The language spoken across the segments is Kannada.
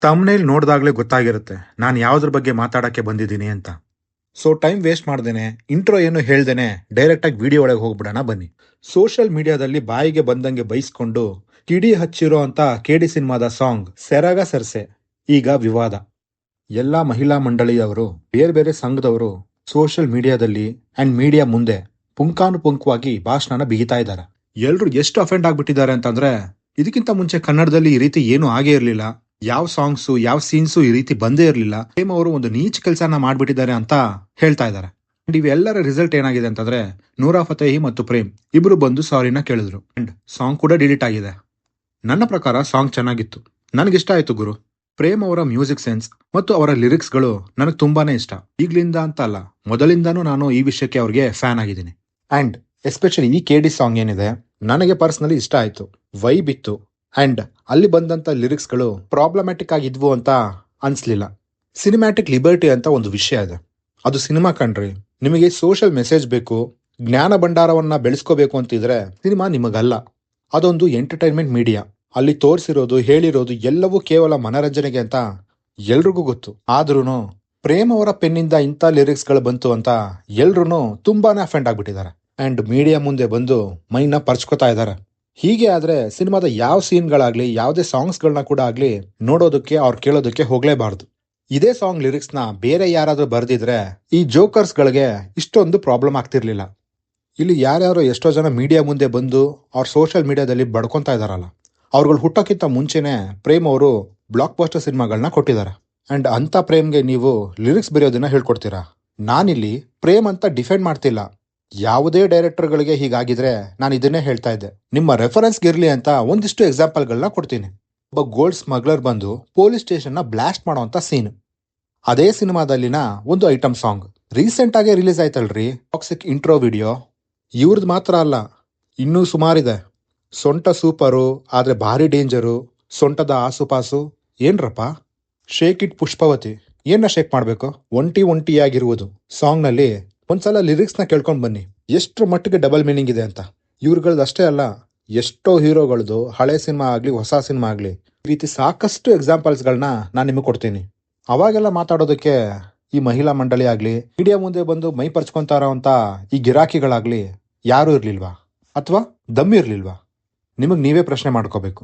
ತಮ್ನೇಲ್ ನೋಡ್ದಾಗ್ಲೇ ಗೊತ್ತಾಗಿರುತ್ತೆ ನಾನು ಯಾವ್ದ್ರ ಬಗ್ಗೆ ಮಾತಾಡಕ್ಕೆ ಬಂದಿದ್ದೀನಿ ಅಂತ. ಸೊ ಟೈಮ್ ವೇಸ್ಟ್ ಮಾಡ್ದೇನೆ, ಇಂಟ್ರೋ ಏನು ಹೇಳ್ದೇನೆ ಡೈರೆಕ್ಟ್ ಆಗಿ ವಿಡಿಯೋ ಒಳಗೆ ಹೋಗ್ಬಿಡೋಣ ಬನ್ನಿ. ಸೋಷಿಯಲ್ ಮೀಡಿಯಾದಲ್ಲಿ ಬಾಯಿಗೆ ಬಂದಂಗೆ ಬೈಸ್ಕೊಂಡು ಕಿಡಿ ಹಚ್ಚಿರೋ ಅಂತ ಕೆಡಿ ಸಿನಿಮಾದ ಸಾಂಗ್ ಸೆರಗ ಸರ್ಸೆ ಈಗ ವಿವಾದ. ಎಲ್ಲಾ ಮಹಿಳಾ ಮಂಡಳಿಯವರು, ಬೇರೆ ಬೇರೆ ಸಂಘದವರು ಸೋಷಿಯಲ್ ಮೀಡಿಯಾದಲ್ಲಿ ಅಂಡ್ ಮೀಡಿಯಾ ಮುಂದೆ ಪುಂಖಾನುಪುಂಖವಾಗಿ ಭಾಷಣನ ಬಿಗಿತಾ ಇದ್ದಾರೆ. ಎಲ್ರು ಎಷ್ಟು ಅಫೆಂಡ್ ಆಗ್ಬಿಟ್ಟಿದ್ದಾರೆ ಅಂತಂದ್ರೆ, ಇದಕ್ಕಿಂತ ಮುಂಚೆ ಕನ್ನಡದಲ್ಲಿ ಈ ರೀತಿ ಏನು ಆಗೇ ಇರಲಿಲ್ಲ, ಯಾವ ಸಾಂಗ್ಸು ಯಾವ ಸೀನ್ಸು ಈ ರೀತಿ ಬಂದೇ ಇರಲಿಲ್ಲ, ಪ್ರೇಮ್ ಅವರು ಒಂದು ನೀಚ ಕೆಲಸನ ಮಾಡ್ಬಿಟ್ಟಿದ್ದಾರೆ ಅಂತ ಹೇಳ್ತಾ ಇದ್ದಾರೆ. ಅಂಡ್ ಇವೆಲ್ಲರ ರಿಸಲ್ಟ್ ಏನಾಗಿದೆ ಅಂತಂದ್ರೆ, ನೂರಾ ಫತೇಹಿ ಮತ್ತು ಪ್ರೇಮ್ ಇಬ್ರು ಬಂದು ಸಾರಿನ ಕೇಳಿದ್ರು ಅಂಡ್ ಸಾಂಗ್ ಕೂಡ ಡಿಲೀಟ್ ಆಗಿದೆ. ನನ್ನ ಪ್ರಕಾರ ಸಾಂಗ್ ಚೆನ್ನಾಗಿತ್ತು, ನನಗಿಷ್ಟ ಆಯ್ತು ಗುರು. ಪ್ರೇಮ್ ಅವರ ಮ್ಯೂಸಿಕ್ ಸೆನ್ಸ್ ಮತ್ತು ಅವರ ಲಿರಿಕ್ಸ್ಗಳು ನನಗೆ ತುಂಬಾನೇ ಇಷ್ಟ. ಈಗ್ಲಿಂದ ಅಂತ ಅಲ್ಲ, ಮೊದಲಿಂದಾನು ನಾನು ಈ ವಿಷಯಕ್ಕೆ ಅವ್ರಿಗೆ ಫ್ಯಾನ್ ಆಗಿದ್ದೀನಿ. ಅಂಡ್ ಎಸ್ಪೆಷಲಿ ಈ ಕೆಡಿ ಸಾಂಗ್ ಏನಿದೆ ನನಗೆ ಪರ್ಸನಲಿ ಇಷ್ಟ ಆಯ್ತು, ವೈಬ್ ಇತ್ತು. ಅಂಡ್ ಅಲ್ಲಿ ಬಂದಂತ ಲಿರಿಕ್ಸ್ಗಳು ಪ್ರಾಬ್ಲಮ್ಯಾಟಿಕ್ ಆಗಿದ್ವು ಅಂತ ಅನ್ಸ್ಲಿಲ್ಲ. ಸಿನಿಮ್ಯಾಟಿಕ್ ಲಿಬರ್ಟಿ ಅಂತ ಒಂದು ವಿಷಯ ಇದೆ, ಅದು ಸಿನಿಮಾ ಕಣ್ರಿ. ನಿಮಗೆ ಸೋಷಿಯಲ್ ಮೆಸೇಜ್ ಬೇಕು, ಜ್ಞಾನ ಭಂಡಾರವನ್ನ ಬೆಳೆಸ್ಕೋಬೇಕು ಅಂತಿದ್ರೆ ಸಿನಿಮಾ ನಿಮಗಲ್ಲ. ಅದೊಂದು ಎಂಟರ್ಟೈನ್ಮೆಂಟ್ ಮೀಡಿಯಾ. ಅಲ್ಲಿ ತೋರಿಸಿರೋದು ಹೇಳಿರೋದು ಎಲ್ಲವೂ ಕೇವಲ ಮನರಂಜನೆಗೆ ಅಂತ ಎಲ್ರಿಗೂ ಗೊತ್ತು. ಆದ್ರೂನು ಪ್ರೇಮ್ ಅವರ ಪೆನ್ನಿಂದ ಇಂಥ ಲಿರಿಕ್ಸ್ ಗಳು ಬಂತು ಅಂತ ಎಲ್ರು ತುಂಬಾನೇ ಅಫೆಂಡ್ ಆಗ್ಬಿಟ್ಟಿದ್ದಾರೆ ಅಂಡ್ ಮೀಡಿಯಾ ಮುಂದೆ ಬಂದು ಮೈನ ಪರ್ಚ್ಕೋತಾ ಇದ್ದಾರೆ. ಹೀಗೆ ಆದ್ರೆ ಸಿನಿಮಾದ ಯಾವ ಸೀನ್ಗಳಾಗ್ಲಿ, ಯಾವುದೇ ಸಾಂಗ್ಸ್ ಗಳನ್ನ ಕೂಡ ಆಗ್ಲಿ ನೋಡೋದಕ್ಕೆ ಅವ್ರು ಕೇಳೋದಕ್ಕೆ ಹೋಗ್ಲೇಬಾರ್ದು. ಇದೇ ಸಾಂಗ್ ಲಿರಿಕ್ಸ್ ನ ಬೇರೆ ಯಾರಾದ್ರೂ ಬರ್ದಿದ್ರೆ ಈ ಜೋಕರ್ಸ್ ಗಳಿಗೆ ಇಷ್ಟೊಂದು ಪ್ರಾಬ್ಲಮ್ ಆಗ್ತಿರ್ಲಿಲ್ಲ. ಇಲ್ಲಿ ಯಾರ್ಯಾರೋ ಎಷ್ಟೋ ಜನ ಮೀಡಿಯಾ ಮುಂದೆ ಬಂದು ಅವ್ರ ಸೋಷಿಯಲ್ ಮೀಡಿಯಾದಲ್ಲಿ ಬಡ್ಕೊಂತಾ ಇದಾರಲ್ಲ, ಅವ್ರುಗಳು ಹುಟ್ಟೋಕ್ಕಿಂತ ಮುಂಚೆನೆ ಪ್ರೇಮ್ ಅವರು ಬ್ಲಾಕ್ ಬಸ್ಟರ್ ಸಿನಿಮಾಗಳನ್ನ ಕೊಟ್ಟಿದ್ದಾರೆ. ಅಂಡ್ ಅಂತ ಪ್ರೇಮ್ಗೆ ನೀವು ಲಿರಿಕ್ಸ್ ಬರೆಯೋದನ್ನ ಹೇಳ್ಕೊಡ್ತೀರಾ? ನಾನಿಲ್ಲಿ ಪ್ರೇಮ್ ಅಂತ ಡಿಫೆಂಡ್ ಮಾಡ್ತಿಲ್ಲ. ಯಾವುದೇ ಡೈರೆಕ್ಟರ್ಗಳಿಗೆ ಹೀಗಾಗಿದ್ರೆ ನಾನು ಇದನ್ನೇ ಹೇಳ್ತಾ ಇದ್ದೆ. ನಿಮ್ಮ ರೆಫರೆನ್ಸ್ಗೆ ಇರ್ಲಿ ಅಂತ ಒಂದಿಷ್ಟು ಎಕ್ಸಾಂಪಲ್ಗಳನ್ನ ಕೊಡ್ತೀನಿ. ಒಬ್ಬ ಗೋಲ್ಡ್ ಸ್ಮಗ್ಲರ್ ಬಂದು ಪೊಲೀಸ್ ಸ್ಟೇಷನ್ ನ ಬ್ಲಾಸ್ಟ್ ಮಾಡೋಂತ ಸೀನ್, ಅದೇ ಸಿನಿಮಾದಲ್ಲಿನ ಒಂದು ಐಟಮ್ ಸಾಂಗ್ ರೀಸೆಂಟ್ ಆಗಿ ರಿಲೀಸ್ ಆಯ್ತಲ್ರಿ, ಟಾಕ್ಸಿಕ್ ಇಂಟ್ರೋ ವಿಡಿಯೋ. ಇವ್ರದ್ದು ಮಾತ್ರ ಅಲ್ಲ, ಇನ್ನೂ ಸುಮಾರಿದೆ. ಸೊಂಟ ಸೂಪರು ಆದ್ರೆ ಭಾರಿ ಡೇಂಜರು, ಸೊಂಟದ ಆಸುಪಾಸು, ಏನ್ರಪ್ಪ ಶೇಕ್ ಇಟ್ ಪುಷ್ಪವತಿ, ಏನ ಶೇಕ್ ಮಾಡ್ಬೇಕು, ಒಂಟಿಯಾಗಿರುವುದು ಸಾಂಗ್ ನಲ್ಲಿ ಒಂದ್ಸಲ ಲಿರಿಕ್ಸ್ ನ ಕೇಳ್ಕೊಂಡ್ ಬನ್ನಿ, ಎಷ್ಟ್ರ ಮಟ್ಟಿಗೆ ಡಬಲ್ ಮೀನಿಂಗ್ ಇದೆ ಅಂತ. ಇವ್ರಗಳದಷ್ಟೇ ಅಲ್ಲ, ಎಷ್ಟೋ ಹೀರೋಗಳದು ಹಳೆ ಸಿನಿಮಾ ಆಗ್ಲಿ ಹೊಸ ಸಿನಿಮಾ ಆಗ್ಲಿ ಈ ರೀತಿ ಸಾಕಷ್ಟು ಎಕ್ಸಾಂಪಲ್ಸ್ ಗಳನ್ನ ನಾನು ನಿಮಗೆ ಕೊಡ್ತೀನಿ. ಅವಾಗೆಲ್ಲ ಮಾತಾಡೋದಕ್ಕೆ ಈ ಮಹಿಳಾ ಮಂಡಳಿ ಆಗ್ಲಿ, ಮೀಡಿಯಾ ಮುಂದೆ ಬಂದು ಮೈ ಪರ್ಚ್ಕೊಂತಾರ ಅಂತ ಈ ಗಿರಾಕಿಗಳಾಗ್ಲಿ ಯಾರು ಇರ್ಲಿಲ್ವಾ? ಅಥವಾ ದಮ್ಮಿ ಇರ್ಲಿಲ್ವಾ? ನಿಮಗ್ ನೀವೇ ಪ್ರಶ್ನೆ ಮಾಡ್ಕೋಬೇಕು.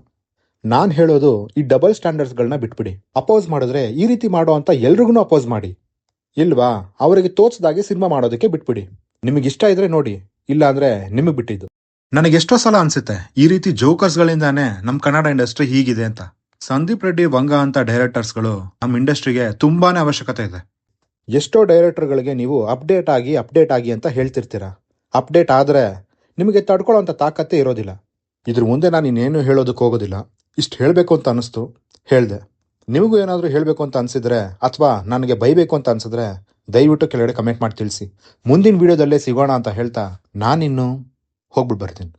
ನಾನ್ ಹೇಳೋದು ಈ ಡಬಲ್ ಸ್ಟ್ಯಾಂಡರ್ಡ್ಸ್ ಗಳನ್ನ ಬಿಟ್ಬಿಡಿ. ಅಪೋಸ್ ಮಾಡಿದ್ರೆ ಈ ರೀತಿ ಮಾಡೋ ಅಂತ ಎಲ್ರಿಗೂ ಅಪೋಸ್ ಮಾಡಿ, ಇಲ್ವಾ ಅವರಿಗೆ ತೋಚದಾಗೆ ಸಿನಿಮಾ ಮಾಡೋದಕ್ಕೆ ಬಿಟ್ಬಿಡಿ. ನಿಮಗೆ ಇಷ್ಟ ಇದ್ರೆ ನೋಡಿ, ಇಲ್ಲ ಅಂದ್ರೆ ನಿಮಗ್ ಬಿಟ್ಟಿದ್ದು. ನನಗೆ ಎಷ್ಟೋ ಸಲ ಅನ್ಸುತ್ತೆ ಈ ರೀತಿ ಜೋಕರ್ಸ್ ಗಳಿಂದಾನೇ ನಮ್ ಕನ್ನಡ ಇಂಡಸ್ಟ್ರಿ ಹೀಗಿದೆ ಅಂತ. ಸಂದೀಪ್ ರೆಡ್ಡಿ, ವಂಗ ಅಂತ ಡೈರೆಕ್ಟರ್ಸ್ ಗಳು ನಮ್ ಇಂಡಸ್ಟ್ರಿಗೆ ತುಂಬಾನೇ ಅವಶ್ಯಕತೆ ಇದೆ. ಎಷ್ಟೋ ಡೈರೆಕ್ಟರ್ ಗಳಿಗೆ ನೀವು ಅಪ್ಡೇಟ್ ಆಗಿ ಅಂತ ಹೇಳ್ತಿರ್ತೀರಾ. ಅಪ್ಡೇಟ್ ಆದ್ರೆ ನಿಮಗೆ ತಡ್ಕೊಳ್ಳೋಂತ ತಾಕತ್ತೇ ಇರೋದಿಲ್ಲ. ಇದ್ರ ಮುಂದೆ ನಾನು ಇನ್ನೇನು ಹೇಳೋದಕ್ಕೆ ಹೋಗೋದಿಲ್ಲ. ಇಷ್ಟು ಹೇಳಬೇಕು ಅಂತ ಅನಿಸ್ತು, ಹೇಳ್ದೆ. ನಿಮಗೂ ಏನಾದರೂ ಹೇಳಬೇಕು ಅಂತ ಅನ್ಸಿದ್ರೆ ಅಥವಾ ನನಗೆ ಬೈಬೇಕು ಅಂತ ಅನ್ಸಿದ್ರೆ ದಯವಿಟ್ಟು ಕೆಳಗಡೆ ಕಮೆಂಟ್ ಮಾಡಿ ತಿಳಿಸಿ. ಮುಂದಿನ ವಿಡಿಯೋದಲ್ಲೇ ಸಿಗೋಣ ಅಂತ ಹೇಳ್ತಾ ನಾನಿನ್ನು ಹೋಗ್ಬಿಟ್ಟು ಬರ್ತೀನಿ.